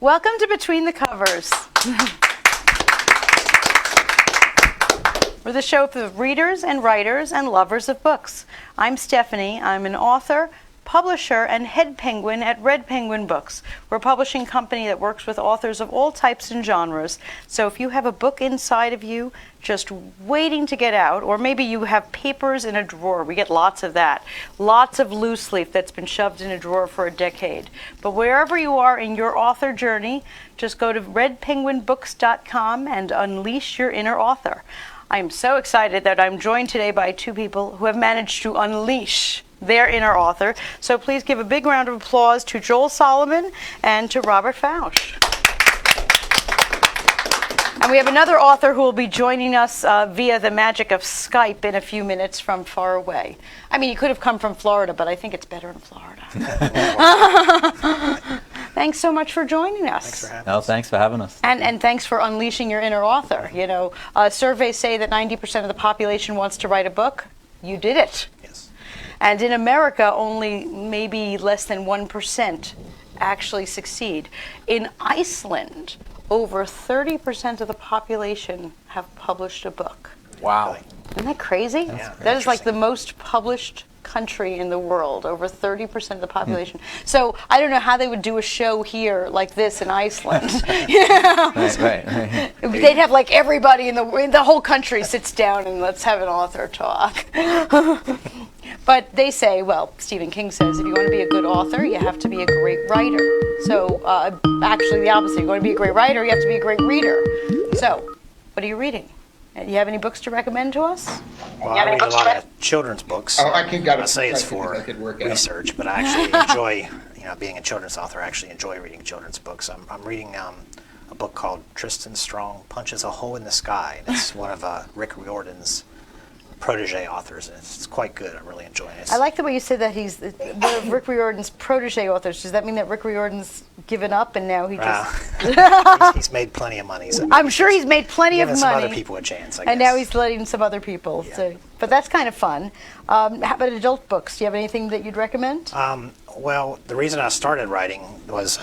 Welcome to Between the Covers. We're the show for readers and writers and lovers of books. I'm Stephanie. I'm an author, publisher, and head penguin at Red Penguin Books. We're a publishing company that works with authors of all types and genres. So if you have a book inside of you just waiting to get out, or maybe you have papers in a drawer, we get lots of that. Lots of loose leaf that's been shoved in a drawer for a decade. But wherever you are in your author journey, just go to redpenguinbooks.com and unleash your inner author. I am so excited that I'm joined today by two people who have managed to unleash their inner author. So please give a big round of applause to Joel Solomon and to Robert Fausch. And we have another author who will be joining us via the magic of Skype in a few minutes from far away. I mean, he could have come from Florida, but I think it's better in Florida. Thanks so much for joining us. Thanks for having us. Thanks for having us. And thanks for unleashing your inner author. You know, surveys say that 90% of the population wants to write a book. You did it. Yes. And in America, only maybe less than 1% actually succeed. In Iceland, over 30% of the population have published a book. Wow. Isn't that crazy? Yeah, That is like the most published country in the world, over 30% of the population. So I don't know how they would do a show here like this in Iceland. You know? Right. They'd have like everybody in the whole country sits down and let's have an author talk. But they say, well, Stephen King says, if you want to be a good author, you have to be a great writer. So actually the opposite. You want to be a great writer, you have to be a great reader. So what are you reading? Do you have any books to recommend to us? Well, I read a lot of children's books. I say it's for research, but I actually enjoy, being a children's author. I actually enjoy reading children's books. I'm reading a book called Tristan Strong Punches a Hole in the Sky. It's one of Rick Riordan's protege authors, and it's quite good. I'm really enjoying it. I like the way you said that he's one of Rick Riordan's protege authors. Does that mean that Rick Riordan's given up and now he just... he's made plenty of money. So I'm sure he's made plenty of money. Giving some other people a chance, I guess. And now he's letting some other people. Yeah. So, but that's kind of fun. How about adult books? Do you have anything that you'd recommend? Well, the reason I started writing was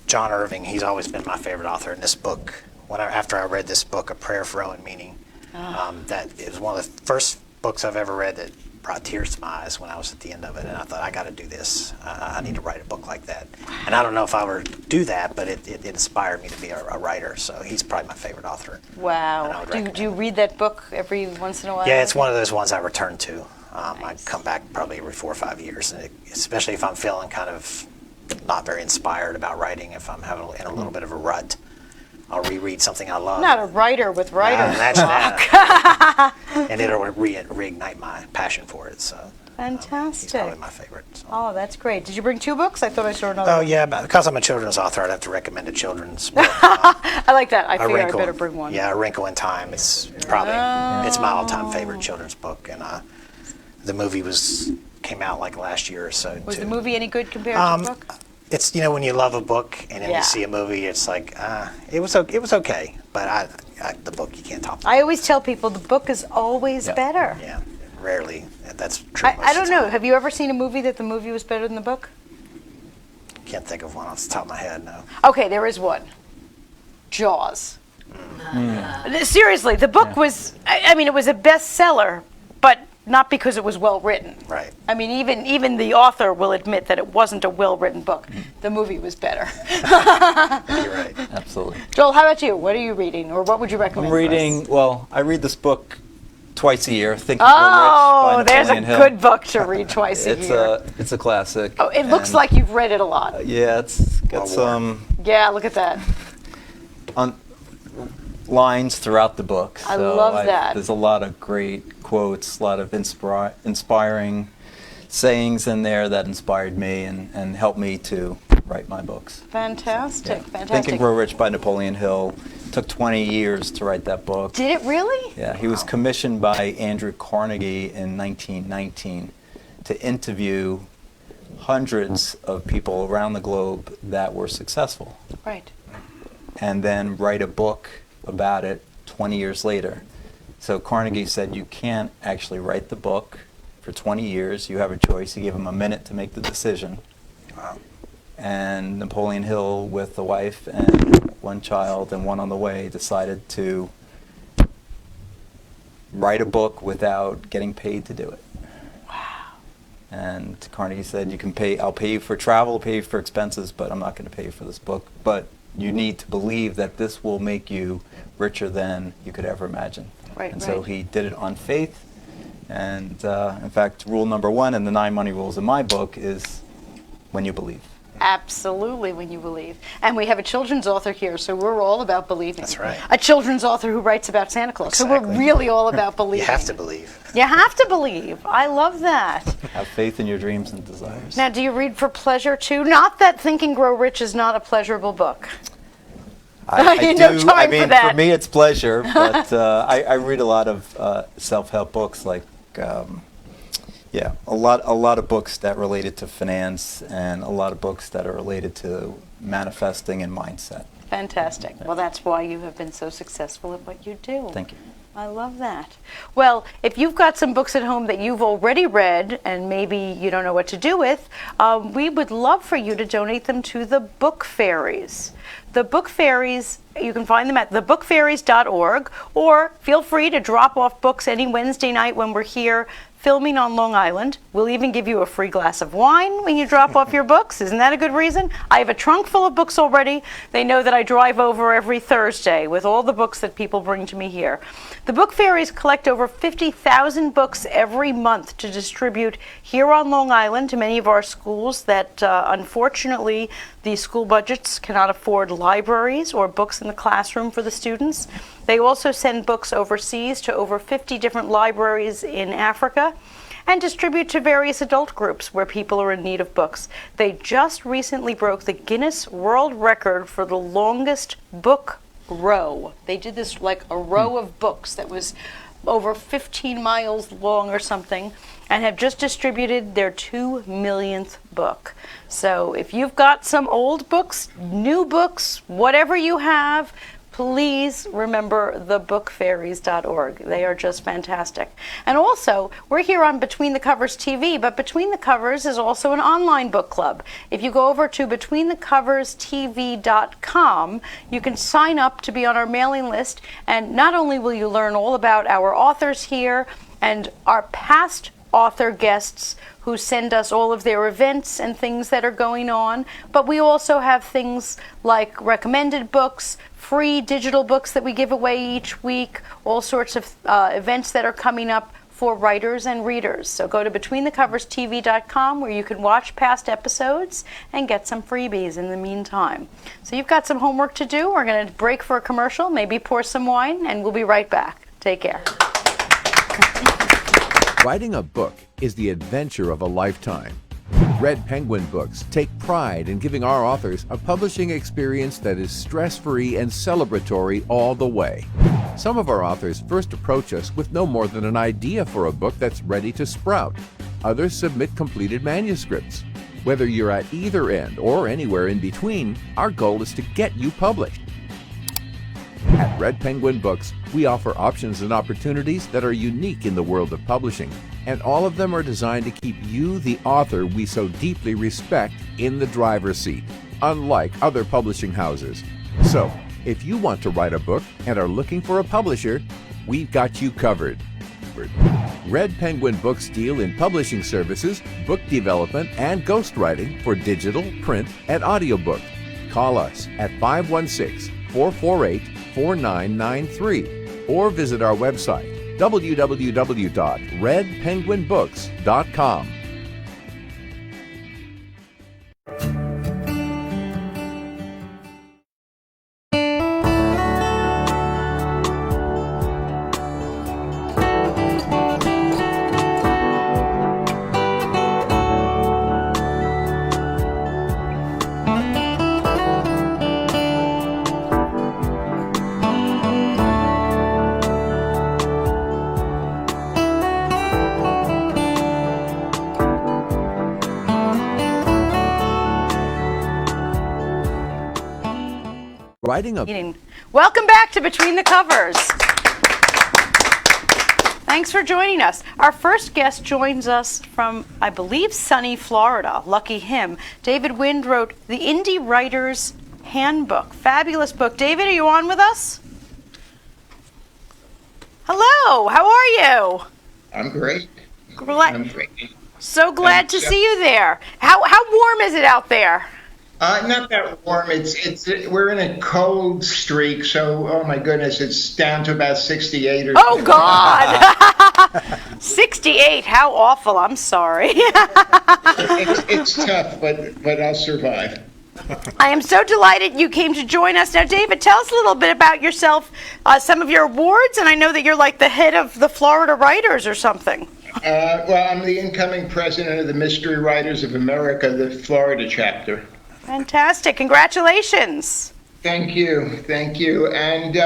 John Irving. He's always been my favorite author. And this book, after I read this book, A Prayer for Owen Meany, that it was one of the first books I've ever read that brought tears to my eyes when I was at the end of it, and I thought, I got to do this. I need to write a book like that. And I don't know if I were to do that, but it inspired me to be a writer. So he's probably my favorite author. Wow. Do you read that book every once in a while? Yeah, it's one of those ones I return to. Nice. I come back probably every 4 or 5 years, and especially if I'm feeling kind of not very inspired about writing, if I'm having in a little bit of a rut, I'll reread something I love. Not a writer with writer's imagine block. that. And it'll reignite my passion for it. So Fantastic. he's probably my favorite. So. Oh, that's great. Did you bring 2 books? I thought I saw another. Oh yeah, because I'm a children's author, I'd have to recommend a children's book. I like that. I figured I better bring one. Yeah, A Wrinkle in Time. It's probably it's my all-time favorite children's book, and the movie came out like last year or so. Was the movie any good compared to the book? It's when you love a book and then you see a movie, it's like it was okay, but the book you can't top. I always tell people the book is always better. Yeah, rarely. That's true. I don't know. Have you ever seen a movie that the movie was better than the book? Can't think of one off the top of my head. No. Okay, there is one. Jaws. Seriously, the book was. I mean, it was a bestseller, but not because it was well written. Right. I mean, even the author will admit that it wasn't a well-written book. The movie was better. You're right. Absolutely. Joel, how about you? What are you reading, or what would you recommend? I'm for reading, us? well, I read this book twice a year, Think and Grow Rich by there's a Napoleon Hill. good book to read twice a year. It's a classic. Oh, it looks and, like you've read it a lot. Yeah, it's got some Yeah, look at that. lines throughout the book. I love that. There's a lot of great quotes, a lot of inspiring sayings in there that inspired me and helped me to write my books. Fantastic, Yeah. fantastic. Think and Grow Rich by Napoleon Hill. Took 20 years to write that book. Did it really? Yeah, he was commissioned by Andrew Carnegie in 1919 to interview hundreds of people around the globe that were successful. Right. And then write a book about it 20 years later. So Carnegie said, you can't actually write the book for 20 years. You have a choice. You give him a minute to make the decision. Wow. And Napoleon Hill, with a wife and one child and one on the way, decided to write a book without getting paid to do it. Wow. And Carnegie said, "You can pay. I'll pay you for travel, pay you for expenses, but I'm not going to pay you for this book. But you need to believe that this will make you richer than you could ever imagine." Right, and so right. he did it on faith. And in fact, rule number 1 in the 9 money rules in my book is when you believe. Absolutely, when you believe. And we have a children's author here, so we're all about believing. That's right. A children's author who writes about Santa Claus. So we're Exactly. really all about believing. You have to believe. You have to believe. I love that. Have faith in your dreams and desires. Now, do you read for pleasure too? Not that Think and Grow Rich is not a pleasurable book. I No time I for mean, that. for me, it's pleasure, but I read a lot of self-help books, like a lot of books that related to finance, and a lot of books that are related to manifesting and mindset. Fantastic. Well, that's why you have been so successful at what you do. Thank you. I love that. Well, if you've got some books at home that you've already read and maybe you don't know what to do with, we would love for you to donate them to the Book Fairies. The Book Fairies, you can find them at thebookfairies.org, or feel free to drop off books any Wednesday night when we're here filming on Long Island. We'll even give you a free glass of wine when you drop off your books. Isn't that a good reason? I have a trunk full of books already. They know that I drive over every Thursday with all the books that people bring to me here. The Book Fairies collect over 50,000 books every month to distribute here on Long Island to many of our schools that unfortunately the school budgets cannot afford libraries or books in the classroom for the students. They also send books overseas to over 50 different libraries in Africa and distribute to various adult groups where people are in need of books. They just recently broke the Guinness World Record for the longest book row. They did this like a row of books that was over 15 miles long or something, and have just distributed their 2 millionth book. So if you've got some old books, new books, whatever you have, please remember thebookfairies.org. They are just fantastic. And also, we're here on Between the Covers TV, but Between the Covers is also an online book club. If you go over to betweenthecoverstv.com, you can sign up to be on our mailing list, and not only will you learn all about our authors here and our past author guests who send us all of their events and things that are going on, but we also have things like recommended books, free digital books that we give away each week, all sorts of events that are coming up for writers and readers. So go to betweenthecoverstv.com where you can watch past episodes and get some freebies in the meantime. So you've got some homework to do. We're going to break for a commercial, maybe pour some wine, and we'll be right back. Take care. Writing a book is the adventure of a lifetime. Red Penguin Books take pride in giving our authors a publishing experience that is stress-free and celebratory all the way. Some of our authors first approach us with no more than an idea for a book that's ready to sprout. Others submit completed manuscripts. Whether you're at either end or anywhere in between, our goal is to get you published. At Red Penguin Books, we offer options and opportunities that are unique in the world of publishing, and all of them are designed to keep you, the author we so deeply respect, in the driver's seat, unlike other publishing houses. So, if you want to write a book and are looking for a publisher, we've got you covered. Red Penguin Books deal in publishing services, book development, and ghostwriting for digital, print, and audiobook. Call us at 516-448-4993 or visit our website www.redpenguinbooks.com. Writing a Welcome back to Between the Covers. Thanks for joining us. Our first guest joins us from, I believe, sunny Florida. Lucky him. David Wind wrote The Indie Writer's Handbook. Fabulous book. David, are you on with us? Hello, how are you? I'm great. I'm great. So glad to see you there. How warm is it out there? Not that warm. We're in a cold streak, so oh my goodness, it's down to about 68 or Oh God, 68. How awful. I'm sorry. it's tough, but I'll survive. I am so delighted you came to join us. Now, David, tell us a little bit about yourself, some of your awards, and I know that you're like the head of the Florida Writers or something. Well, I'm the incoming president of the Mystery Writers of America, the Florida chapter. Fantastic. Congratulations. Thank you. And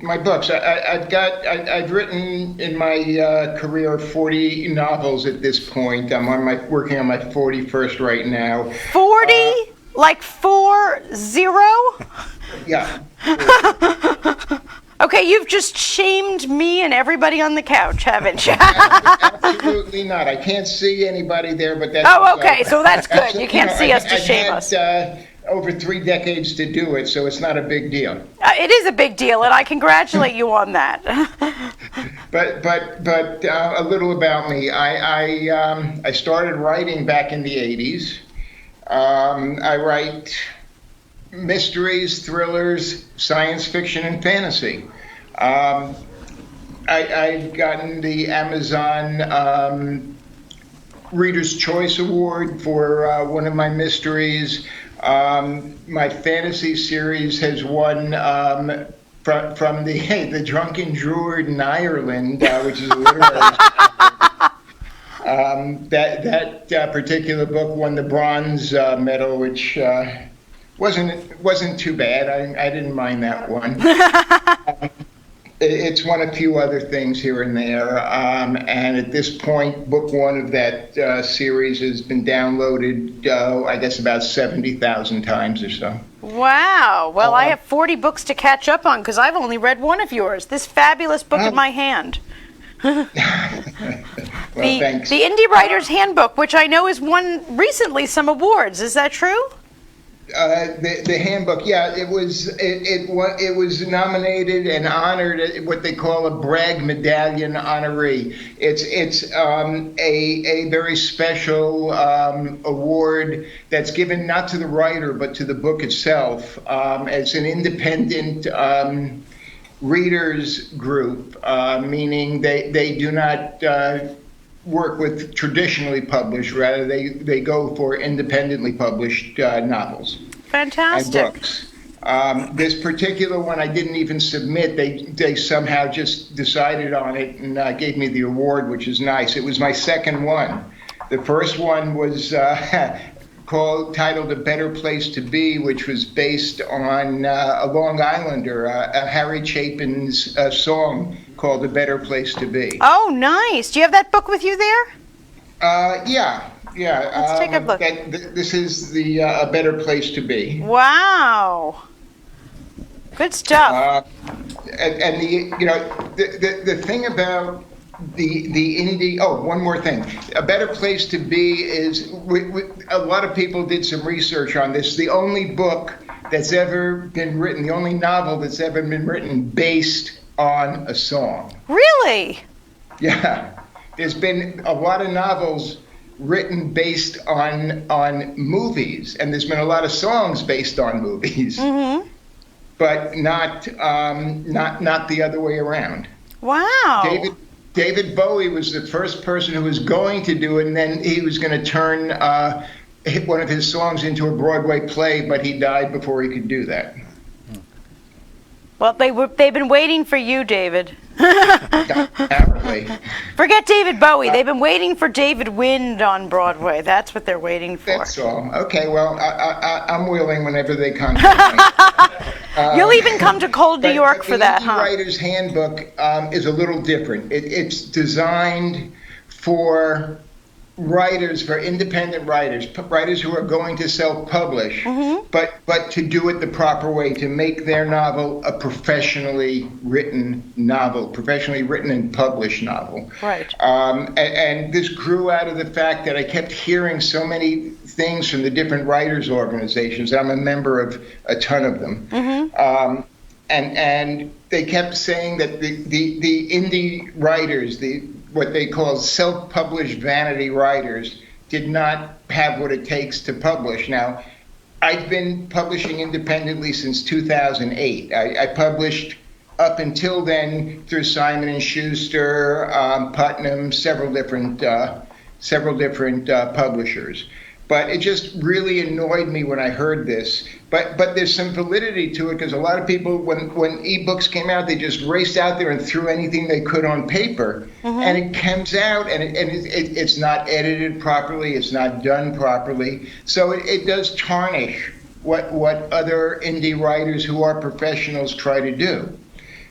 my books, I've written in my career 40 novels at this point. I'm working on my 41st right now. 40? Like 40? Yeah. Okay, you've just shamed me and everybody on the couch, haven't you? Absolutely not. I can't see anybody there, but that's... Oh, okay, so that's good. You can't see us to I've shame had, us. Over 3 decades to do it, so it's not a big deal. It is a big deal, and I congratulate you on that. But a little about me. I started writing back in the 80s. I write mysteries, thrillers, science fiction, and fantasy. I've gotten the Amazon Reader's Choice Award for one of my mysteries. My fantasy series has won from the Drunken Druid in Ireland, which is a literary. That particular book won the bronze medal, which wasn't too bad. I didn't mind that one. It's won a few other things here and there, and at this point, book 1 of that series has been downloaded, I guess, about 70,000 times or so. Wow. Well, I have 40 books to catch up on because I've only read one of yours. This fabulous book in my hand. Well, thanks. The Indie Writer's Handbook, which I know has won recently some awards. Is that true? The handbook, yeah, it was nominated and honored at what they call a Bragg Medallion honoree. It's a very special award that's given not to the writer but to the book itself. It's an independent readers group, meaning they do not work with traditionally published, rather they go for independently published novels. Fantastic. And books. This particular one I didn't even submit. They somehow just decided on it and gave me the award, which is nice. It was my second one. The first one was titled A Better Place to Be, which was based on a Long Islander, Harry Chapin's song called A Better Place to Be. Oh, nice. Do you have that book with you there? Yeah. Let's take a look. This is the A Better Place to Be. Wow. Good stuff. And the thing about the indie. Oh, one more thing. A Better Place to Be is a lot of people did some research on this. The only book that's ever been written, the only novel that's ever been written based on a song. Really? Yeah. There's been a lot of novels written based on movies, and there's been a lot of songs based on movies, but not the other way around. Wow. David Bowie was the first person who was going to do it, and then he was going to turn one of his songs into a Broadway play, but he died before he could do that. Well, they've been waiting for you, David. Apparently. Forget David Bowie. They've been waiting for David Wind on Broadway. That's what they're waiting for. That's all. Okay, well, I'm willing whenever they contact me. You'll even come to cold New York for that, huh? The Writer's Handbook is a little different. It's designed for writers, for independent writers, writers who are going to self-publish, but to do it the proper way, to make their novel a professionally written and published novel. Right. And this grew out of the fact that I kept hearing so many things from the different writers' organizations. I'm a member of a ton of them. And they kept saying that the indie writers, what they call self-published vanity writers, did not have what it takes to publish. Now, I've been publishing independently since 2008. I published up until then through Simon & Schuster, Putnam, several different publishers. But it just really annoyed me when I heard this. But there's some validity to it, because a lot of people, when ebooks came out, they just raced out there and threw anything they could on paper. And it comes out, and it's not edited properly, it's not done properly. So it does tarnish what other indie writers who are professionals try to do.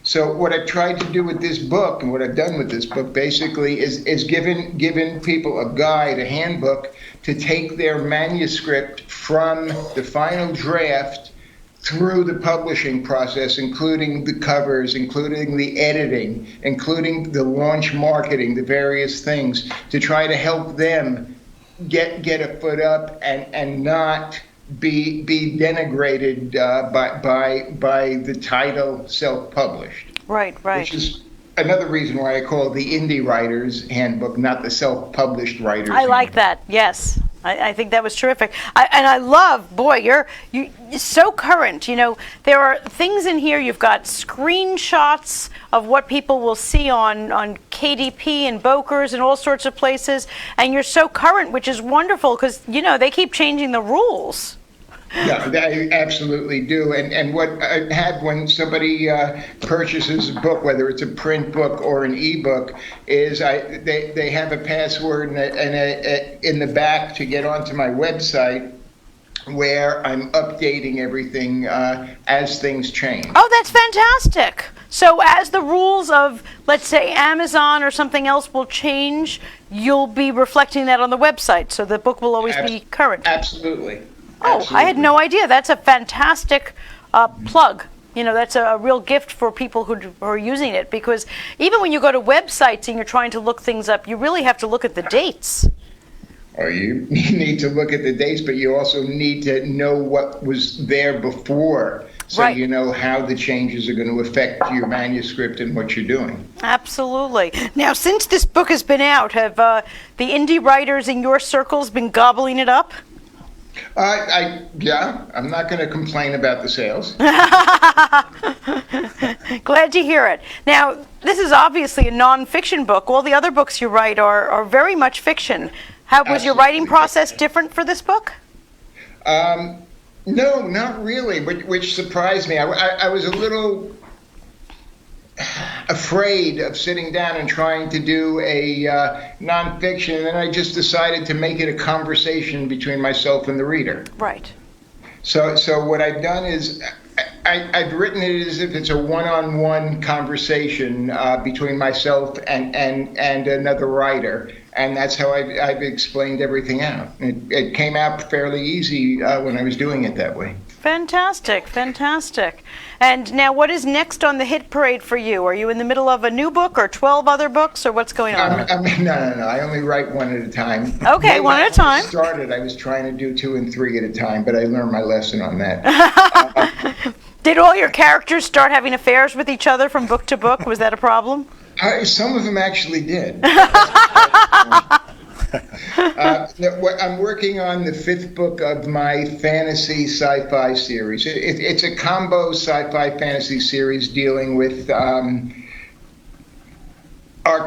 So what I've tried to do with this book, and what I've done with this book basically, is given people a guide, a handbook, to take their manuscript from the final draft through the publishing process, including the covers, including the editing, including the launch marketing, the various things, to try to help them get a foot up and not be denigrated by the title self-published. Right. Which is another reason why I call it the Indie Writer's Handbook, not the Self-Published Writer's I like that. Yes. I think that was terrific. And I love, boy, you're so current. You know, there are things in here. You've got screenshots of what people will see on KDP and Bokers and all sorts of places. And you're so current, which is wonderful, because, you know, they keep changing the rules. Yeah, I absolutely do. And what I have when somebody purchases a book, whether it's a print book or an ebook, is they have a password and in the back to get onto my website, where I'm updating everything as things change. Oh, that's fantastic. So as the rules of, let's say, Amazon or something else will change, you'll be reflecting that on the website, so the book will always be current. Absolutely. Oh, I had no idea. That's a fantastic plug. You know, that's a real gift for people who are using it, because even when you go to websites and you're trying to look things up, you really have to look at the dates. Or you need to look at the dates, but you also need to know what was there before, so Right. you know how the changes are going to affect your manuscript and what you're doing. Absolutely. Now, since this book has been out, have the indie writers in your circles been gobbling it up? Yeah, I'm not going to complain about the sales. Glad to hear it. Now, this is obviously a nonfiction book. All the other books you write are very much fiction. How was your writing process different for this book? No, not really, which surprised me. I was a little afraid of sitting down and trying to do a nonfiction, and then I just decided to make it a conversation between myself and the reader. Right. So what I've done is I've written it as if it's a one-on-one conversation between myself and another writer, and that's how I've explained everything out. It came out fairly easy when I was doing it that way. Fantastic, fantastic. And now, what is next on the hit parade for you? Are you in the middle of a new book or 12 other books, or what's going on? No. I only write one at a time. Okay, one at a time. When I started, I was trying to do 2 and 3 at a time, but I learned my lesson on that. Did all your characters start having affairs with each other from book to book? Was that a problem? Some of them actually did. I'm working on the 5th book of my fantasy sci-fi series. It's a combo sci-fi fantasy series dealing with our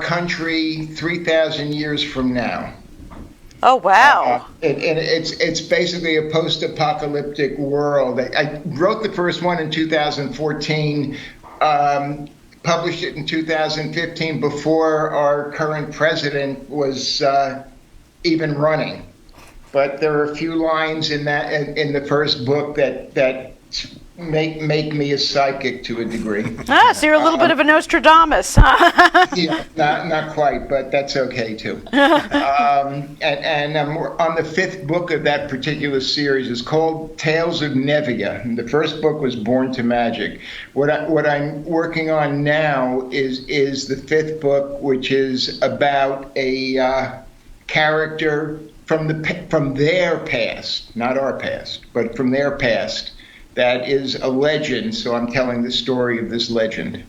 country 3,000 years from now. Oh, wow. And it's basically a post-apocalyptic world. I wrote the first one in 2014, published it in 2015 before our current president was even running. But there are a few lines in the first book that make me a psychic to a degree. So you're a little bit of a Nostradamus. Yeah, not quite, but that's okay too. And I'm on the 5th book of that particular series. It's called Tales of Nevia. And the first book was Born to Magic. What I'm working on now is the 5th book, which is about a character from their past, not our past, but from their past. That is a legend. So I'm telling the story of this legend.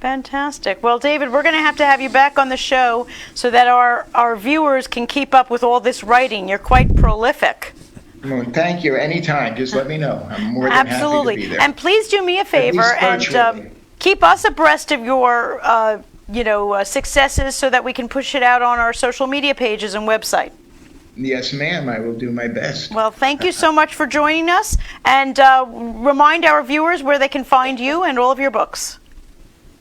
Fantastic. Well, David, we're going to have you back on the show so that our viewers can keep up with all this writing. You're quite prolific. Well, thank you. Anytime. Just let me know. I'm more than Absolutely. happy to be there. And please do me a favor and virtually. keep us abreast of your successes so that we can push it out on our social media pages and website. Yes, ma'am. I will do my best. Well, thank you so much for joining us, and remind our viewers where they can find you and all of your books.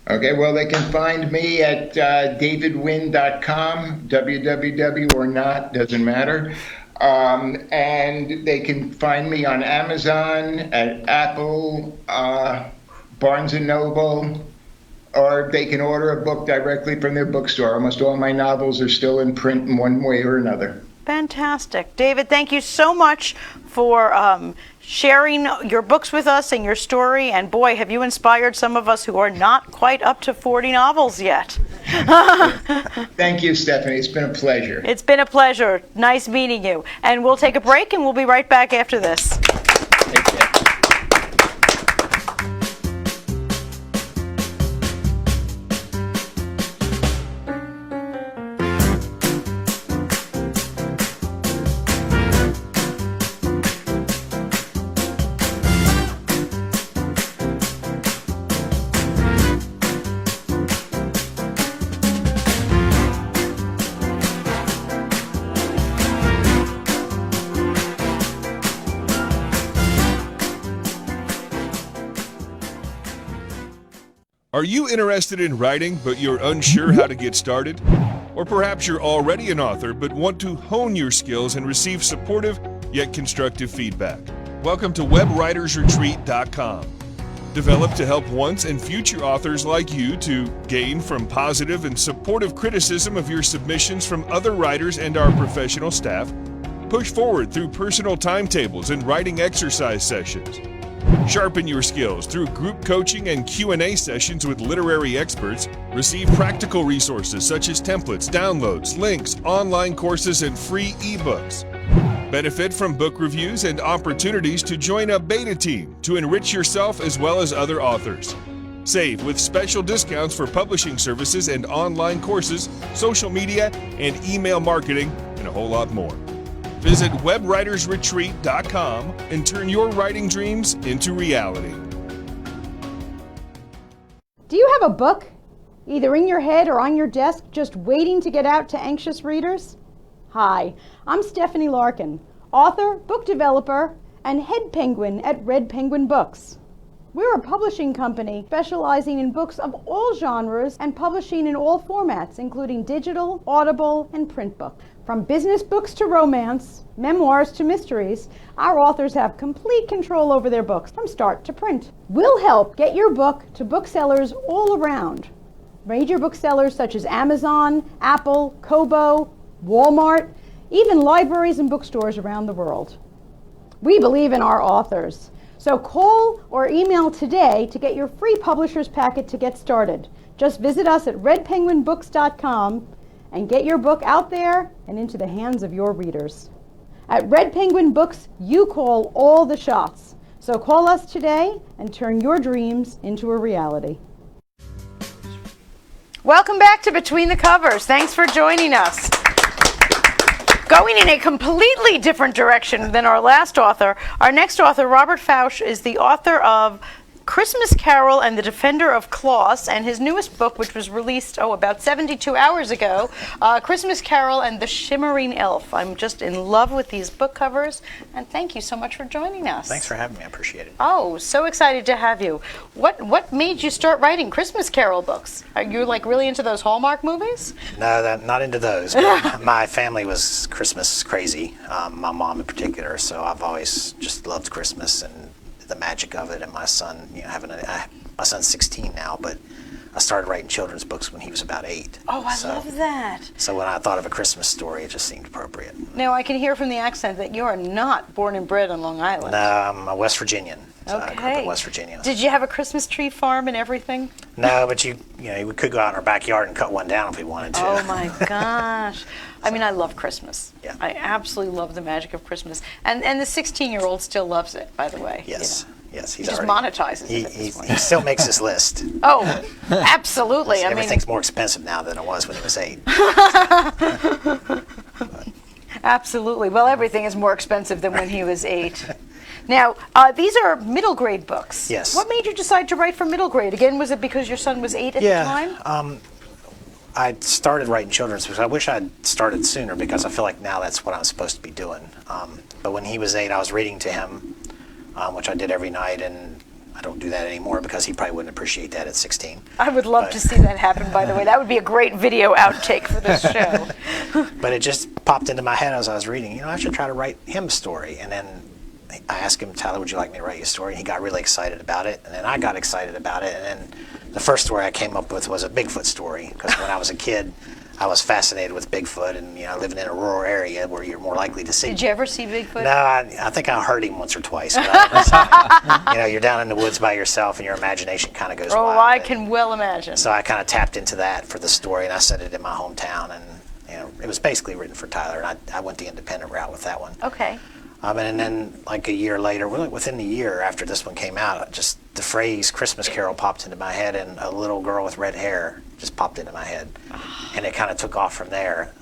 Okay, well, they can find me at davidwynn.com, www or not, doesn't matter. And they can find me on Amazon, at Apple, Barnes & Noble, or they can order a book directly from their bookstore. Almost all my novels are still in print in one way or another. Fantastic. David, thank you so much for sharing your books with us and your story. And boy, have you inspired some of us who are not quite up to 40 novels yet. Thank you, Stephanie. It's been a pleasure. It's been a pleasure. Nice meeting you. And we'll take a break and we'll be right back after this. Take care. Are you interested in writing, but you're unsure how to get started? Or perhaps you're already an author, but want to hone your skills and receive supportive yet constructive feedback? Welcome to WebWritersRetreat.com. Developed to help once and future authors like you to gain from positive and supportive criticism of your submissions from other writers and our professional staff, push forward through personal timetables and writing exercise sessions. Sharpen your skills through group coaching and Q&A sessions with literary experts. Receive practical resources such as templates, downloads, links, online courses, and free ebooks. Benefit from book reviews and opportunities to join a beta team to enrich yourself as well as other authors. Save with special discounts for publishing services and online courses, social media, and email marketing, and a whole lot more. Visit WebWritersRetreat.com and turn your writing dreams into reality. Do you have a book, either in your head or on your desk, just waiting to get out to anxious readers? Hi, I'm Stephanie Larkin, author, book developer, and head penguin at Red Penguin Books. We're a publishing company specializing in books of all genres and publishing in all formats, including digital, audible, and print book. From business books to romance, memoirs to mysteries, our authors have complete control over their books from start to print. We'll help get your book to booksellers all around. Major booksellers such as Amazon, Apple, Kobo, Walmart, even libraries and bookstores around the world. We believe in our authors. So call or email today to get your free publisher's packet to get started. Just visit us at redpenguinbooks.com and get your book out there and into the hands of your readers. At Red Penguin Books, you call all the shots. So call us today and turn your dreams into a reality. Welcome back to Between the Covers. Thanks for joining us. Going in a completely different direction than our last author, our next author, Robert Fausch, is the author of Christmas Carol and the Defender of Klaus, and his newest book, which was released, about 72 hours ago, Christmas Carol and the Shimmering Elf. I'm just in love with these book covers, and thank you so much for joining us. Thanks for having me. I appreciate it. Oh, so excited to have you. What made you start writing Christmas Carol books? Are you really into those Hallmark movies? No, not into those. But my family was Christmas crazy, my mom in particular, so I've always just loved Christmas, and the magic of it. And my son, my son's 16 now, but I started writing children's books when he was about 8. Oh, I love that. So when I thought of a Christmas story, it just seemed appropriate. Now, I can hear from the accent that you are not born and bred on Long Island. No, I'm a West Virginian. So I grew up Okay. in West Virginia. Did you have a Christmas tree farm and everything? No, but we could go out in our backyard and cut one down if we wanted to. Oh my gosh. I mean, I love Christmas. Yeah. I absolutely love the magic of Christmas. And the 16-year-old still loves it, by the way. Yes. You know. Yes, He he's just already, monetizes it at he this point. he still makes his list. Oh, absolutely. I mean, Everything's more expensive now than it was when he was 8. absolutely. Well, everything is more expensive than when he was 8. Now, these are middle grade books. Yes. What made you decide to write for middle grade? Again, was it because your son was 8 at the time? I started writing children's books. I wish I'd started sooner because I feel like now that's what I'm supposed to be doing. But when he was 8, I was reading to him, which I did every night, and I don't do that anymore because he probably wouldn't appreciate that at 16. I would love to see that happen, by the way. That would be a great video outtake for this show. But it just popped into my head as I was reading, I should try to write him a story. And then I asked him, Tyler, would you like me to write you a story? And he got really excited about it. And then I got excited about it. And then the first story I came up with was a Bigfoot story. Because when I was a kid, I was fascinated with Bigfoot. And, living in a rural area where you're more likely to see. Did you ever see Bigfoot? No, I think I heard him once or twice. But I never you're down in the woods by yourself and your imagination kind of goes Oh, wild. I can well imagine. So I kind of tapped into that for the story, and I set it in my hometown. And, it was basically written for Tyler. And I went the independent route with that one. Okay. And then, like a year later, really within the year after this one came out, just the phrase Christmas Carol popped into my head, and a little girl with red hair just popped into my head. And it kind of took off from there.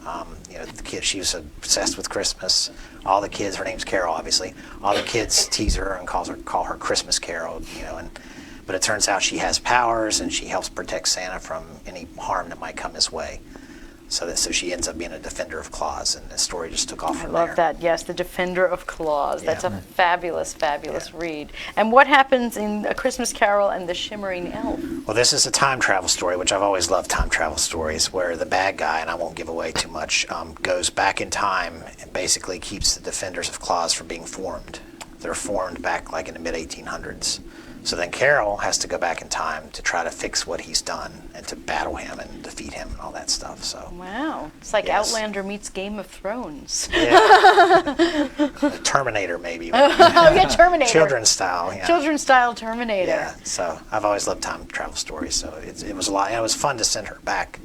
The kid, she was obsessed with Christmas. All the kids, her name's Carol, obviously, all the kids tease her and call her Christmas Carol, but it turns out she has powers, and she helps protect Santa from any harm that might come his way. So she ends up being a defender of Claus, and the story just took off from there. I love that, yes, the Defender of Claus. That's Yeah. a fabulous, fabulous read. And what happens in A Christmas Carol and the Shimmering Elf? Well, this is a time travel story, which I've always loved time travel stories, where the bad guy, and I won't give away too much, goes back in time and basically keeps the Defenders of Claus from being formed. They're formed back like in the mid-1800s. So then Carol has to go back in time to try to fix what he's done and to battle him and defeat him and all that stuff. So Wow, it's like Yes. Outlander meets Game of Thrones. yeah. Terminator maybe. Oh, yeah, Terminator. Children's style. Yeah. Children's style Terminator. Yeah, so I've always loved time travel stories. So it was a lot. And it was fun to send her back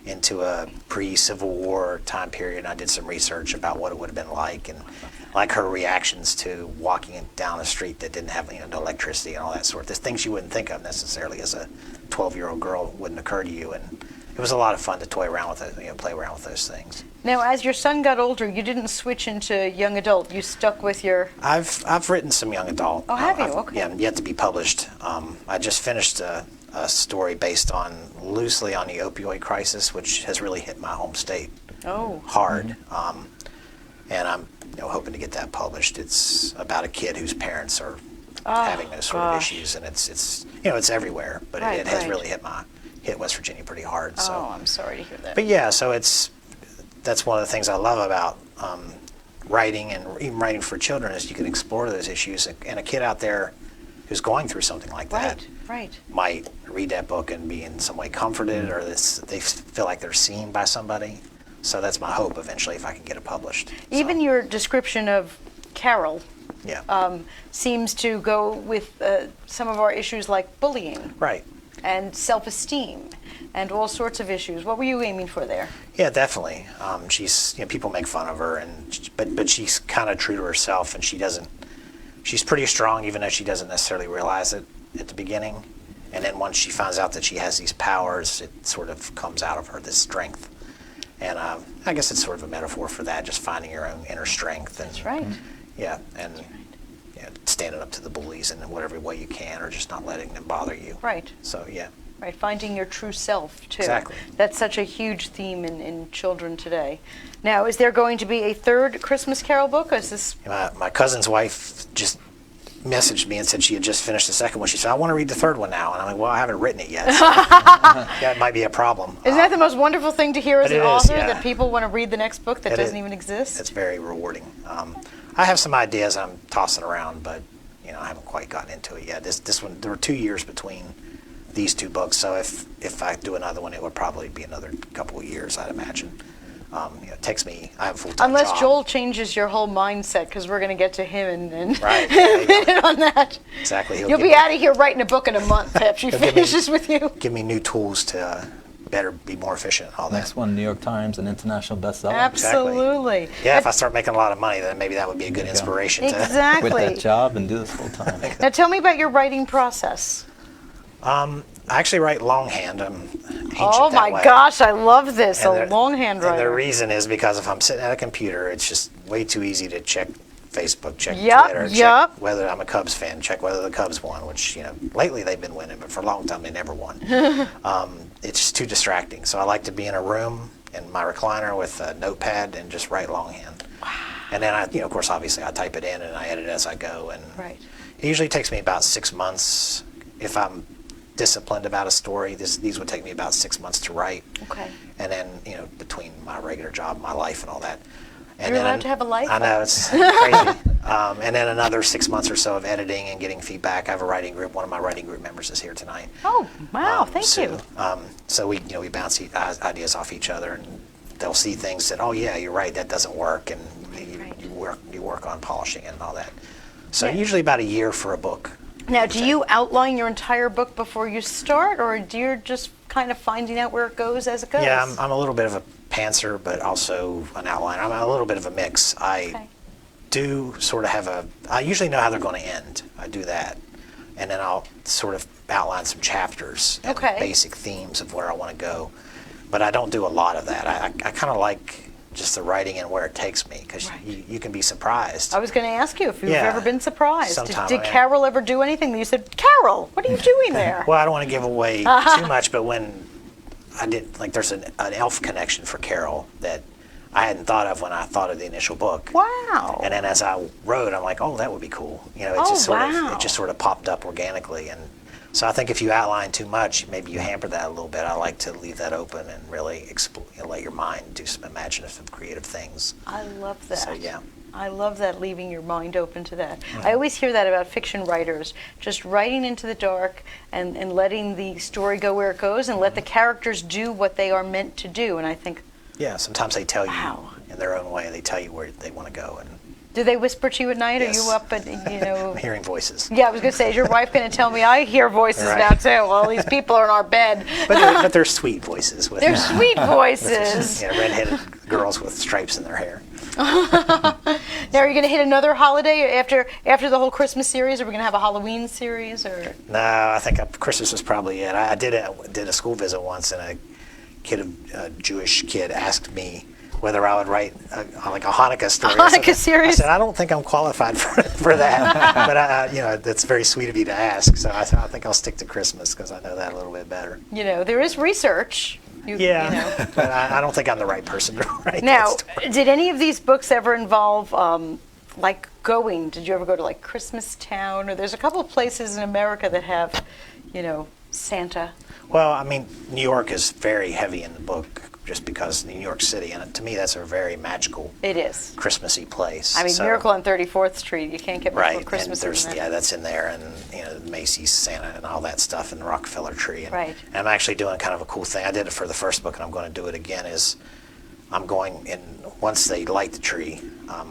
into a pre-Civil War time period. And I did some research about what it would have been like, and like her reactions to walking down a street that didn't have no electricity and all that sort of things you wouldn't think of necessarily as a 12-year-old girl wouldn't occur to you. And it was a lot of fun to toy around with it, play around with those things. Now, as your son got older, you didn't switch into young adult. You stuck with your... I've written some young adult. Oh, have you? I've- Okay. Yeah, yet to be published. I just finished a story based loosely on the opioid crisis, which has really hit my home state hard. And I'm hoping to get that published. It's about a kid whose parents are having those sort of issues, and it's everywhere, but Right, it has right. really hit West Virginia pretty hard. So. Oh, I'm sorry to hear that. But yeah, so that's one of the things I love about writing, and even writing for children, is you can explore those issues. And a kid out there who's going through something like that Right. might read that book and be in some way comforted, or they feel like they're seen by somebody. So that's my hope eventually, if I can get it published. Even your description of Carol Yeah. seems to go with some of our issues like bullying Right. and self-esteem and all sorts of issues. What were you aiming for there? Yeah, definitely. She's people make fun of her, but she's kind of true to herself, and she's pretty strong, even though she doesn't necessarily realize it at the beginning. And then once she finds out that she has these powers, it sort of comes out of her, this strength. And I guess it's sort of a metaphor for that, just finding your own inner strength. And, That's right. Yeah, and standing up to the bullies in whatever way you can, or just not letting them bother you. Right. So, yeah. Right, finding your true self, too. Exactly. That's such a huge theme in children today. Now, is there going to be a third Christmas Carol book? Or is this... My cousin's wife just messaged me and said she had just finished the second one. She said, I want to read the third one now. And I'm like, well, I haven't written it yet. So that might be a problem. Isn't that the most wonderful thing to hear as But an it is, author, yeah. that people want to read the next book that It doesn't is. even exist? It's very rewarding. I have some ideas I'm tossing around, but I haven't quite gotten into it yet. This one, there were 2 years between these two books, so if I do another one, it would probably be another couple of years, I'd imagine. It takes me. I have a full-time Unless job. Joel changes your whole mindset, because we're going to get to him and Right. in a minute on that. Exactly. He'll You'll give be me- out of here writing a book in a month after he He'll give me- finishes with you. Give me new tools to better be more efficient and all that. Next one, New York Times, an international bestseller. Absolutely. Yeah, if I start making a lot of money, then maybe that would be a good inspiration to. Exactly. Quit that job and do this full time. Now tell me about your writing process. I actually write longhand. I'm ancient Oh that my way. gosh, I love this. And A the- longhand And the writer. reason is because if I'm sitting at a computer, it's just way too easy to check Facebook, check Yup, Twitter, yup. check whether I'm a Cubs fan, check whether the Cubs won, which, lately they've been winning, but for a long time they never won. It's just too distracting. So I like to be in a room in my recliner with a notepad and just write longhand. And then of course, obviously I type it in and I edit as I go. And Right. it usually takes me about 6 months. If I'm disciplined about a story, these would take me about 6 months to write. Okay. And then, between my regular job, my life, and all that. And You're then allowed to have a life? I know, it's crazy. And then another 6 months or so of editing and getting feedback. I have a writing group. One of my writing group members is here tonight. Oh, wow, thank you. So we bounce ideas off each other, and they'll see things that, oh yeah, you're right, that doesn't work, and you work on polishing it and all that. So Yeah. usually about a year for a book. Now, do you outline your entire book before you start, or do you just kind of finding out where it goes as it goes? Yeah, I'm a little bit of a pantser, but also an outliner. I'm a little bit of a mix. Okay. Do sort of I usually know how they're going to end. I do that. And then I'll sort of outline some chapters and Okay. basic themes of where I want to go. But I don't do a lot of that. I kind of like just the writing and where it takes me, because Right. you can be surprised. I was going to ask you if you've Yeah. ever been surprised. Sometime, Did I mean- Carol ever do anything that you said, Carol, what are you doing there? Well, I don't want to give away too much, but when I did, there's an elf connection for Carol that I hadn't thought of when I thought of the initial book. Wow. And then as I wrote, I'm like, oh, that would be cool. It Oh, it just sort of popped up organically. And so I think if you outline too much, maybe you hamper that a little bit. I like to leave that open and really let your mind do some imaginative, creative things. I love that. So, yeah. I love that, leaving your mind open to that. I always hear that about fiction writers, just writing into the dark and letting the story go where it goes and let the characters do what they are meant to do. And I think, Yeah, sometimes they tell Wow. you in their own way. They tell you where they want to go. And do they whisper to you at night? Yes. Are you up at, I'm hearing voices. Yeah, I was going to say, is your wife going to tell me I hear voices Right. now too? Well, these people are in our bed. But they're sweet voices. They're sweet voices. Redheaded girls with stripes in their hair. Now, are you going to hit another holiday after the whole Christmas series? Are we going to have a Halloween series? Or No, I think Christmas was probably it. I did a school visit once, and a Jewish kid asked me whether I would write a Hanukkah story. Hanukkah series? I said, I don't think I'm qualified for that. But that's very sweet of you to ask. So I think I'll stick to Christmas because I know that a little bit better. there is research. But I don't think I'm the right person to write Now, that story. did any of these books ever involve going? Did you ever go to Christmas Town? Or there's a couple of places in America that have, Santa. Well, I mean, New York is very heavy in the book just because New York City, and to me that's a very magical It is. Christmassy place. I mean, So- Miracle on 34th Street. You can't get much Right, more Christmas and than that. that's in there, and Macy's Santa and all that stuff, and the Rockefeller tree. And, Right. and I'm actually doing kind of a cool thing. I did it for the first book, and I'm going to do it again. I'm going in once they light the tree.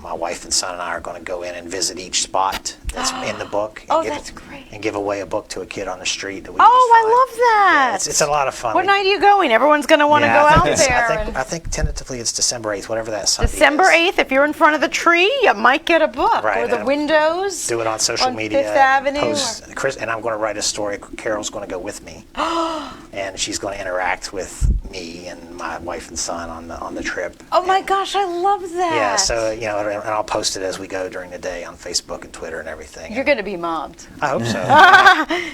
My wife and son and I are going to go in and visit each spot that's in the book. Oh, that's great. And give away a book to a kid on the street that we Oh, I just find. love that. Yeah, it's a lot of fun. What night are you going? Everyone's going to want to Yeah, go I out think there. I think tentatively it's December 8th, whatever that Sunday December is. 8th, if you're in front of the tree, you might get a book. Right, Or the and windows. Do it on social on media. Fifth Avenue. And I'm going to write a story. Carol's going to go with me, and she's going to interact with me and my wife and son on the trip. Oh my gosh, I love that. Yeah, so and I'll post it as we go during the day on Facebook and Twitter and everything. You're going to be mobbed. I hope so.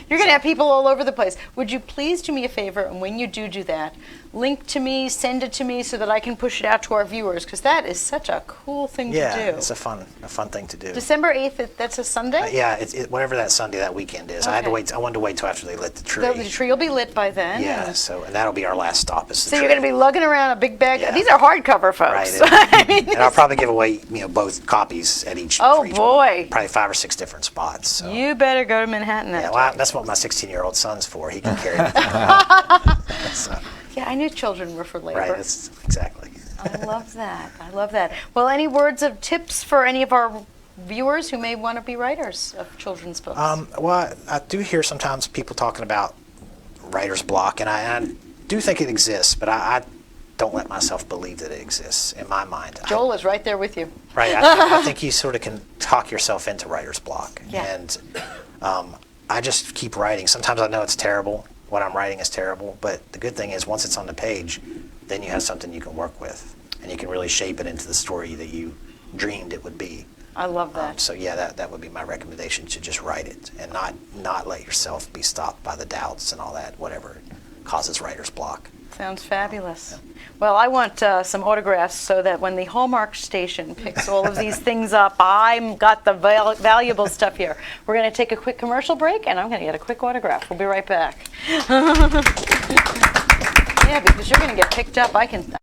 You're going to have people all over the place. Would you please do me a favor, and when you do that, link to me, send it to me so that I can push it out to our viewers? Because that is such a cool thing Yeah, to do. it's a fun thing to do. December 8th, that's a Sunday? Yeah, whatever that Sunday, that weekend is. I had to Okay. wait. I wanted to wait till after they lit the tree. The tree will be lit by then. Yeah, and- and that'll be our last stop. Is the So you're tree. going to be lugging around a big bag. Yeah. These are hardcover, folks. Right. I mean, And I'll probably give away, both copies at each. Oh, for each boy. one. Probably 5 or 6 different spots. So. you better go to Manhattan that Yeah, day. well, that's what my 16-year-old son's for. He can carry it. So, Yeah, I knew children were for labor. right. That's exactly. I love that. I love that. Well, any words of tips for any of our viewers who may want to be writers of children's books? Well, I do hear sometimes people talking about writer's block, and I do think it exists, but I don't let myself believe that it exists in my mind. Joel is right there with you. Right. I think you sort of can talk yourself into writer's block. Yeah. And I just keep writing. Sometimes I know it's terrible. What I'm writing is terrible. But the good thing is once it's on the page, then you have something you can work with. And you can really shape it into the story that you dreamed it would be. I love that. So yeah, that would be my recommendation, to just write it and not let yourself be stopped by the doubts and all that, whatever causes writer's block. Sounds fabulous. Well, I want some autographs so that when the Hallmark station picks all of these things up, I've got the valuable stuff here. We're going to take a quick commercial break, and I'm going to get a quick autograph. We'll be right back. Yeah, because you're going to get picked up. I can.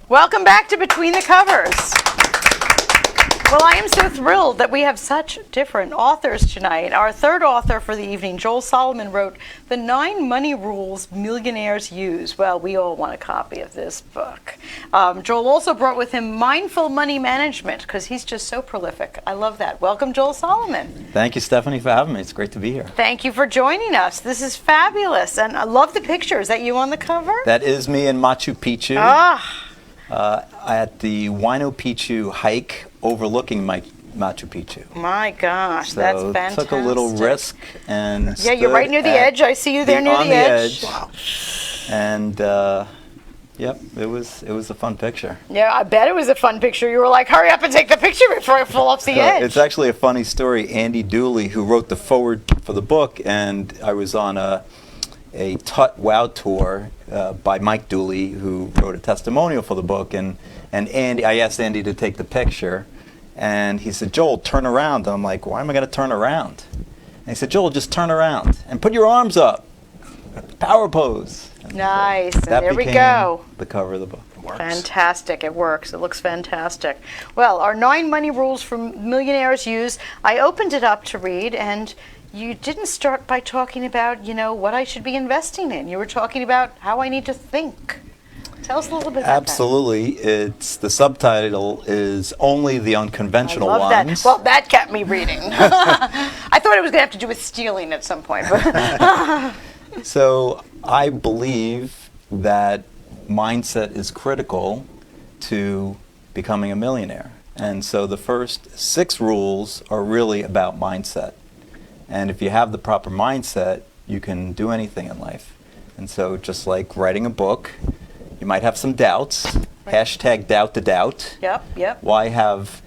Welcome back to Between the Covers. Well, I am so thrilled that we have such different authors tonight. Our third author for the evening, Joel Solomon, wrote The 9 Money Rules Millionaires Use. Well, we all want a copy of this book. Joel also brought with him Mindful Money Management, because he's just so prolific. I love that. Welcome, Joel Solomon. Thank you, Stephanie, for having me. It's great to be here. Thank you for joining us. This is fabulous. And I love the picture. Is that you on the cover? That is me in Machu Picchu. At the Huayno Picchu hike overlooking Machu Picchu. My gosh, So that's fantastic. took a little risk and Yeah, you're right near the edge. I see you there near on the edge. Wow. And yep, it was a fun picture. Yeah, I bet it was a fun picture. You were like, hurry up and take the picture before I fall off the edge. It's actually a funny story. Andy Dooley, who wrote the foreword for the book, and I was on a Tut Wow tour by Mike Dooley, who wrote a testimonial for the book, and Andy, I asked Andy to take the picture, and he said, Joel, turn around. And I'm like, why am I going to turn around? And he said, Joel, just turn around and put your arms up. Power pose. And Nice. And that there we became go. the cover of the book. Fantastic. It works. It looks fantastic. Well, our 9 money rules for millionaires use. I opened it up to read, and you didn't start by talking about, what I should be investing in. You were talking about how I need to think. Tell us a little bit about Absolutely. It's the subtitle is Only the that. Unconventional I love Ones. that. Well, that kept me reading. I thought it was going to have to do with stealing at some point. But So I believe that mindset is critical to becoming a millionaire. And so the first 6 rules are really about mindset. And if you have the proper mindset, you can do anything in life. And so just like writing a book, you might have some doubts. Hashtag doubt the doubt. Yep. Why have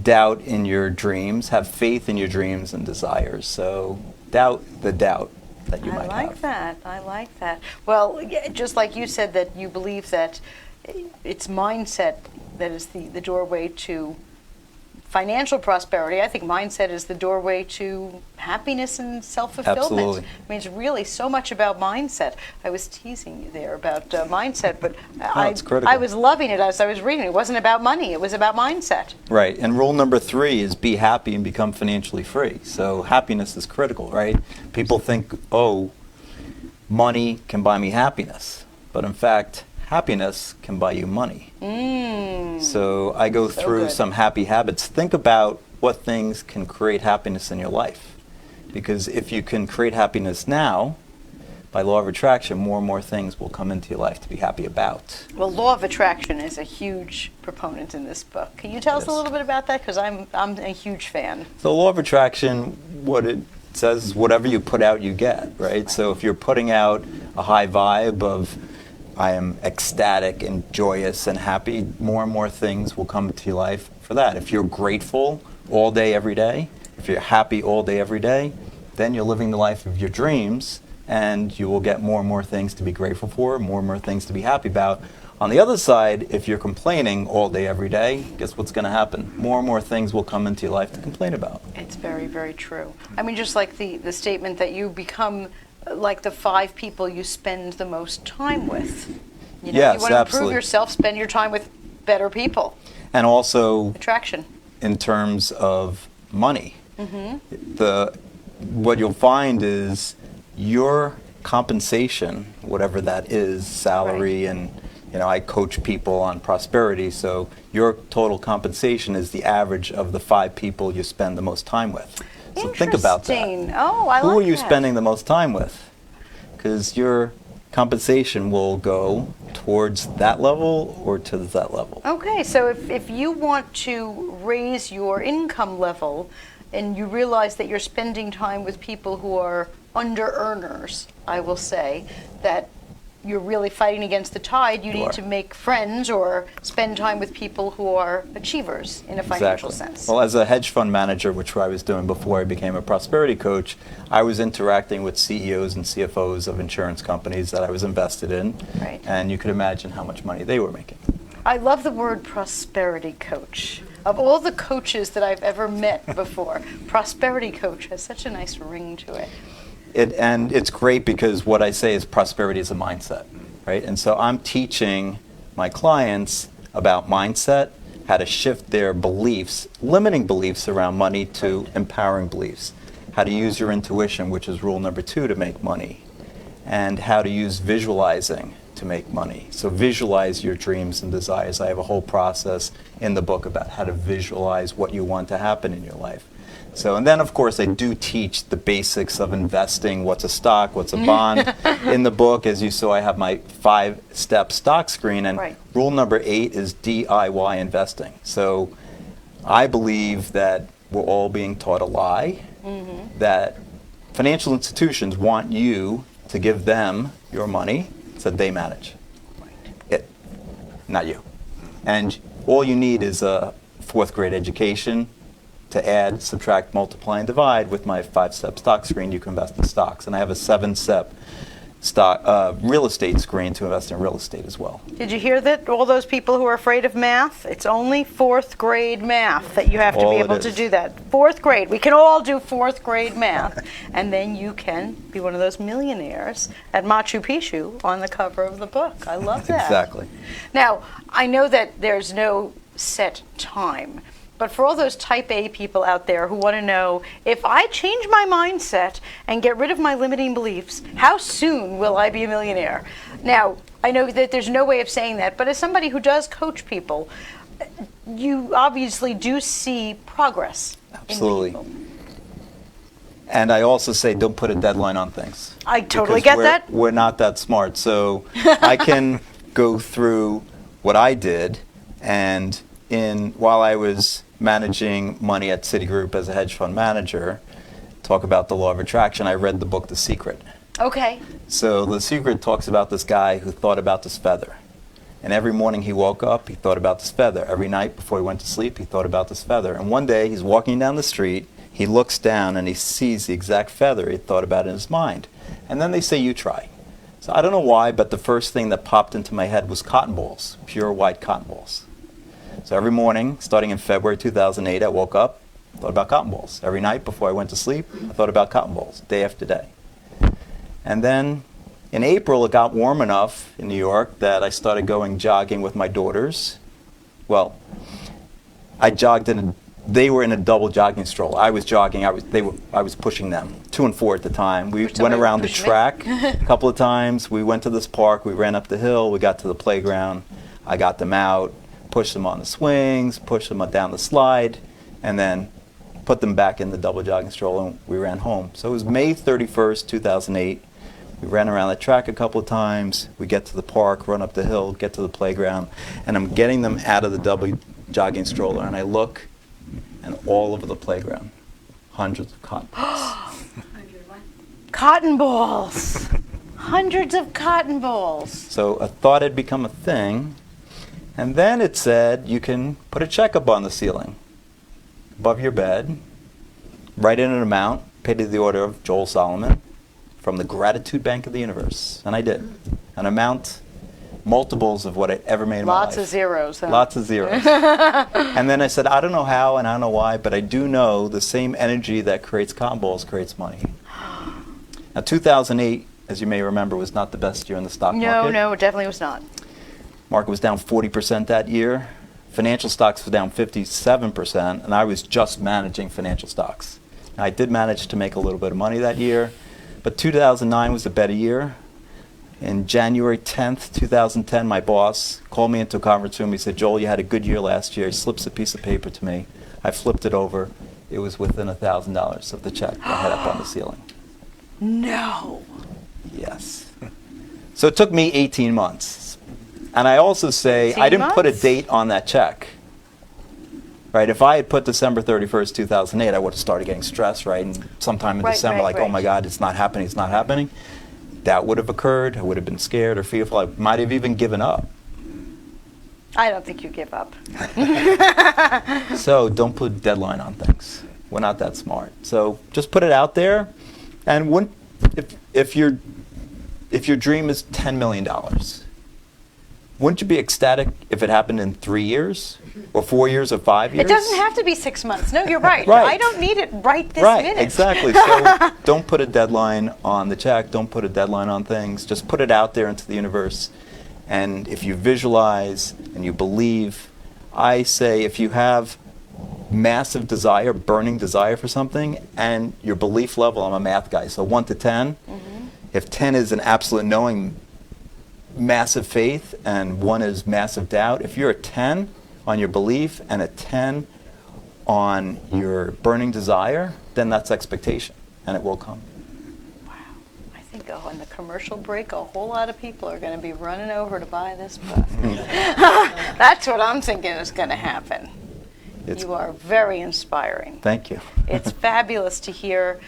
doubt in your dreams? Have faith in your dreams and desires. So doubt the doubt that you might have. I like that. Well, just like you said that you believe that it's mindset that is the doorway to financial prosperity. I think mindset is the doorway to happiness and self-fulfillment. Absolutely. I mean, it's really so much about mindset. I was teasing you there about mindset, but it's critical. I was loving it as I was reading. It wasn't about money. It was about mindset. Right. And rule number 3 is be happy and become financially free. So happiness is critical, right? People think, oh, money can buy me happiness. But in fact, happiness can buy you money. So I go So through good. some happy habits. Think about what things can create happiness in your life. Because if you can create happiness now, by law of attraction, more and more things will come into your life to be happy about. Well, law of attraction is a huge proponent in this book. Can you tell us a Yes. little bit about that? Because I'm a huge fan. So law of attraction, what it says is whatever you put out, you get, right? So if you're putting out a high vibe of I am ecstatic and joyous and happy, more and more things will come to your life for that. If you're grateful all day, every day, if you're happy all day, every day, then you're living the life of your dreams, and you will get more and more things to be grateful for, more and more things to be happy about. On the other side, if you're complaining all day, every day, guess what's going to happen? More and more things will come into your life to complain about. It's very, very true. I mean, just like the statement that you become like the 5 people you spend the most time with. You know, Yes, you want to improve absolutely. yourself, spend your time with better people. And also, Attraction. in terms of money, what you'll find is your compensation, whatever that is, salary, Right. and I coach people on prosperity, so your total compensation is the average of the 5 people you spend the most time with. So think about that. Interesting. Oh, I like Who are you that. spending the most time with? Because your compensation will go towards that level or to that level. Okay, so if you want to raise your income level and you realize that you're spending time with people who are under earners, I will say that you're really fighting against the tide. You need are. to make friends or spend time with people who are achievers in a financial sense. Well, as a hedge fund manager, which I was doing before I became a prosperity coach, I was interacting with CEOs and CFOs of insurance companies that I was invested in. Right. And you could imagine how much money they were making. I love the word prosperity coach. Of all the coaches that I've ever met before, prosperity coach has such a nice ring to it. And it's great because what I say is prosperity is a mindset, right? And so I'm teaching my clients about mindset, how to shift their beliefs, limiting beliefs around money to empowering beliefs, how to use your intuition, which is rule number 2 to make money, and how to use visualizing to make money. So visualize your dreams and desires. I have a whole process in the book about how to visualize what you want to happen in your life. So, and then of course I do teach the basics of investing, what's a stock, what's a bond. In the book, as you saw, I have my 5-step stock screen, and Right. rule number 8 is DIY investing. So I believe that we're all being taught a lie, that financial institutions want you to give them your money so they manage it, not you. And all you need is a 4th grade education to add, subtract, multiply, and divide. With my 5-step stock screen, you can invest in stocks. And I have a 7-step stock real estate screen to invest in real estate as well. Did you hear that? All those people who are afraid of math, it's only 4th grade math that you have to All be it able to is. do that. 4th grade. We can all do 4th grade math. And then you can be one of those millionaires at Machu Picchu on the cover of the book. I love that. Exactly. Now, I know that there's no set time. But for all those type A people out there who want to know, if I change my mindset and get rid of my limiting beliefs, how soon will I be a millionaire? Now, I know that there's no way of saying that, but as somebody who does coach people, you obviously do see progress Absolutely. in people. And I also say don't put a deadline on things. I totally Because get that. We're not that smart. So I can go through what I did, and while I was managing money at Citigroup as a hedge fund manager, talk about the law of attraction, I read the book The Secret. Okay. So The Secret talks about this guy who thought about this feather. And every morning he woke up, he thought about this feather. Every night before he went to sleep, he thought about this feather. And one day he's walking down the street, he looks down and he sees the exact feather he thought about in his mind. And then they say, you try. So I don't know why, but the first thing that popped into my head was cotton balls, pure white cotton balls. So every morning, starting in February 2008, I woke up, thought about cotton balls. Every night before I went to sleep, I thought about cotton balls, day after day. And then in April, it got warm enough in New York that I started going jogging with my daughters. Well, I jogged they were in a double jogging stroll. I was jogging, I was pushing them, 2 and 4 at the time. We went around the track a couple of times. We went to this park, we ran up the hill, we got to the playground. I got them out, pushed them on the swings, pushed them down the slide, and then put them back in the double jogging stroll, and we ran home. So it was May 31st, 2008. We ran around the track a couple of times. We get to the park, run up the hill, get to the playground, and I'm getting them out of the double jogging stroller, and I look, and all over the playground, hundreds of cotton balls. Cotton balls. Hundreds of cotton balls. So I thought it'd become a thing, and then it said you can put a check up on the ceiling, above your bed, write in an amount, paid to the order of Joel Solomon, from the Gratitude Bank of the Universe. And I did. An amount, multiples of what I ever made in my life. Lots of zeros. Huh? Lots of zeros. And then I said, I don't know how and I don't know why, but I do know the same energy that creates cotton balls creates money. Now, 2008, as you may remember, was not the best year in the stock market. No, it definitely was not. Market was down 40% that year. Financial stocks were down 57%, and I was just managing financial stocks. Now, I did manage to make a little bit of money that year, but 2009 was a better year. In January 10th, 2010, my boss called me into a conference room. He said, Joel, you had a good year last year. He slips a piece of paper to me. I flipped it over. It was within $1,000 of the check I had up on the ceiling. No. Yes. So it took me 18 months. And I also say, I didn't put a date on that check. Right? If I had put December 31st, 2008, I would have started getting stressed, right? And sometime in December, oh my God, it's not happening, it's not happening. That would have occurred. I would have been scared or fearful. I might have even given up. I don't think you give up. So don't put a deadline on things. We're not that smart. So just put it out there. And if your dream is $10 million, wouldn't you be ecstatic if it happened in 3 years or 4 years or 5 years? It doesn't have to be 6 months. No, you're right. Right. I don't need it right this Right, minute. exactly. So don't put a deadline on the check. Don't put a deadline on things. Just put it out there into the universe. And if you visualize and you believe, I say if you have massive desire, burning desire for something, and your belief level, I'm a math guy, so 1 to 10, if 10 is an absolute knowing, massive faith, and 1 is massive doubt, if you're a 10 on your belief and a 10 on your burning desire, then that's expectation, and it will come. Wow. I think on the commercial break, a whole lot of people are going to be running over to buy this book. That's what I'm thinking is going to happen. You are very inspiring. Thank you. It's fabulous to hear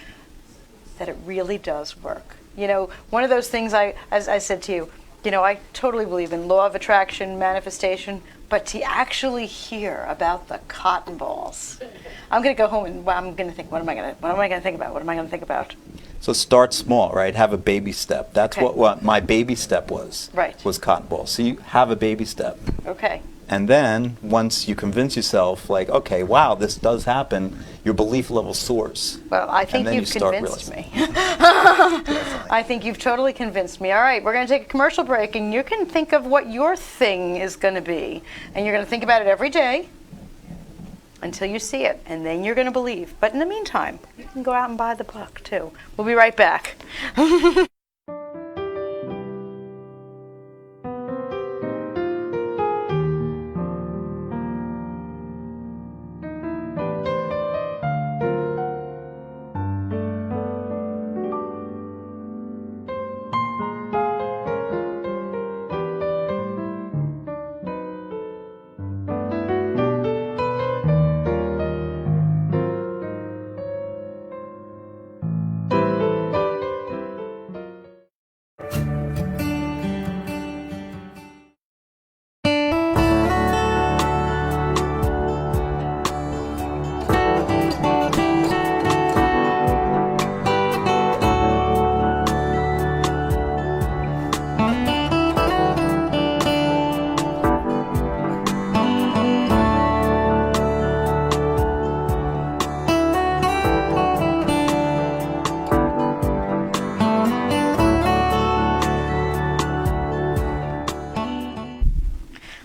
that it really does work. You know, one of those things as I said to you, you know, I totally believe in law of attraction, manifestation, but to actually hear about the cotton balls, I'm going to go home and I'm going to think, what am I going to think about? What am I going to think about? So start small, right? Have a baby step. That's what my baby step was. Right. Was cotton balls. So you have a baby step. Okay. And then once you convince yourself, like, okay, wow, this does happen, your belief level soars. Well, I think then you've you start convinced me. realizing. I think you've totally convinced me. All right, we're going to take a commercial break, and you can think of what your thing is going to be. And you're going to think about it every day until you see it, and then you're going to believe. But in the meantime, you can go out and buy the book, too. We'll be right back.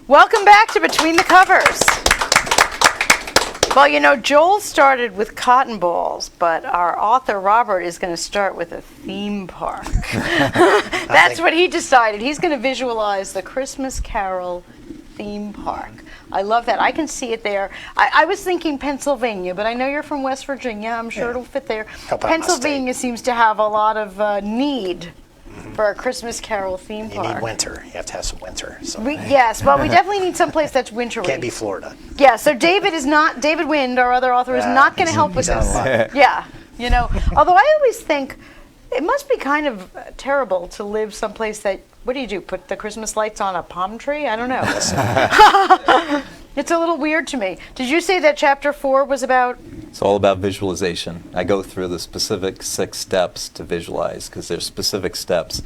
Welcome back to Between the Covers. Well, you know, Joel started with cotton balls, but our author Robert is going to start with a theme park. That's what he decided. He's going to visualize the Christmas Carol theme park. I love that. I can see it there. I was thinking Pennsylvania, but I know you're from West Virginia. I'm sure it'll fit there. Help out my Pennsylvania seems to have a lot of need for a Christmas Carol theme You park. need winter. You have to have some winter. So Yes, well, we definitely need someplace that's wintry. can't be Florida. Yeah, so David Wind, our other author, is not going to help with he's out this. of luck. Yeah, you know, although I always think it must be kind of terrible to live someplace that, what do? Put the Christmas lights on a palm tree? I don't know. It's a little weird to me. Did you say that chapter 4 was about? It's all about visualization. I go through the specific 6 steps to visualize because there's specific steps.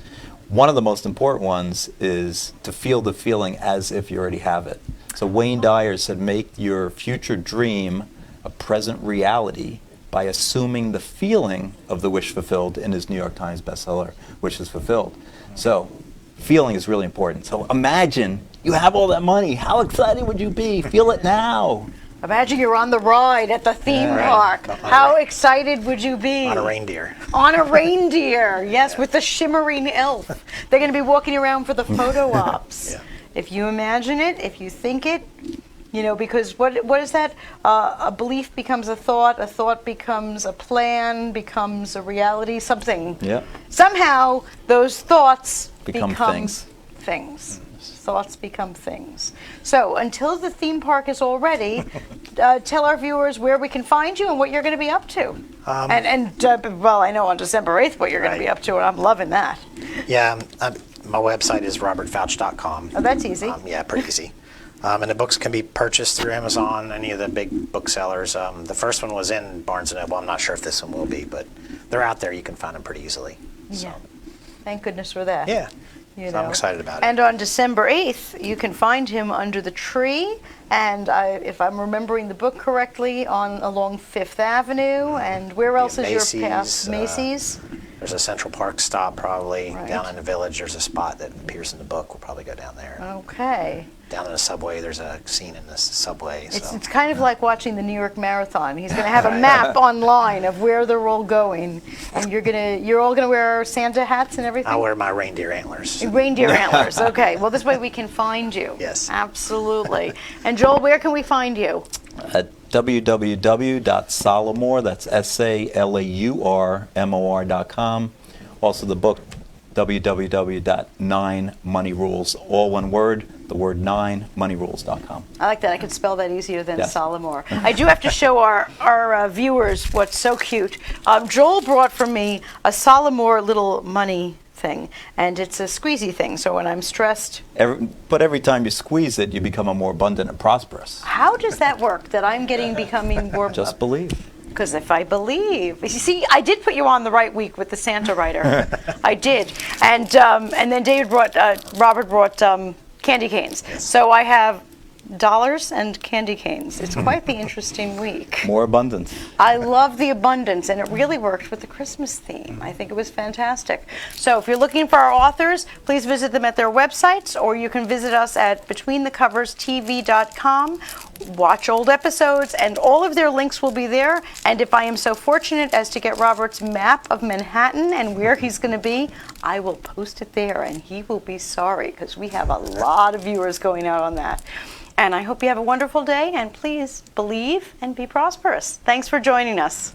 One of the most important ones is to feel the feeling as if you already have it. So Wayne Dyer said, make your future dream a present reality by assuming the feeling of the wish fulfilled in his New York Times bestseller, Wishes Fulfilled. So feeling is really important. So imagine you have all that money. How excited would you be? Feel it now. Imagine you're on the ride at the theme Right. park. How excited would you be? On a reindeer. On a reindeer, yes, with the shimmering elf. They're going to be walking around for the photo ops. Yeah. If you imagine it, if you think it, you know, because what is that? A belief becomes a thought becomes a plan, becomes a reality, something. Yeah. Somehow those thoughts Become things. Things. Thoughts become things. So until the theme park is all ready, tell our viewers where we can find you and what you're going to be up to. Well, I know on December 8th what you're going to be Right. up to, and I'm loving that. Yeah, my website is robertfouch.com. Oh, that's easy. Yeah, pretty easy. And the books can be purchased through Amazon, any of the big booksellers. The first one was in Barnes & Noble. I'm not sure if this one will be, but they're out there. You can find them pretty easily. So, Yeah. Thank goodness for that. yeah. You So I'm know. excited about it. And on December 8th, you can find him under the tree, and if I'm remembering the book correctly, along Fifth Avenue, and where else is your path? Macy's, Macy's? There's a Central Park stop probably. Right. Down in the Village, there's a spot that appears in the book. We'll probably go down there. Okay. Down in the subway, there's a scene in the subway. It's So. kind of like watching the New York Marathon. He's going to have a map online of where they're all going, and you're all going to wear Santa hats and everything. I'll wear my reindeer antlers. Reindeer antlers. Okay. Well, this way we can find you. Yes. Absolutely. And Joel, where can we find you? At www.salamour, that's SALAURMOR.com. Also the book, www.9moneyrules, all one word, the word 9moneyrules.com. I like that. I could spell that easier than Yes. Salamore. I do have to show our viewers what's so cute. Joel brought for me a Salamore little money thing, and it's a squeezy thing, so when I'm stressed. But every time you squeeze it, you become a more abundant and prosperous. How does that work, that I'm becoming more... Just believe. Because if I believe, you see, I did put you on the right week with the Santa writer. I did, and then Robert brought candy canes. So I have dollars and candy canes. It's quite the interesting week. More abundance. I love the abundance, and it really worked with the Christmas theme. I think it was fantastic. So if you're looking for our authors, please visit them at their websites, or you can visit us at betweenthecoverstv.com. Watch old episodes, and all of their links will be there. And if I am so fortunate as to get Robert's map of Manhattan and where he's going to be, I will post it there, and he will be sorry, because we have a lot of viewers going out on that. And I hope you have a wonderful day, and please believe and be prosperous. Thanks for joining us.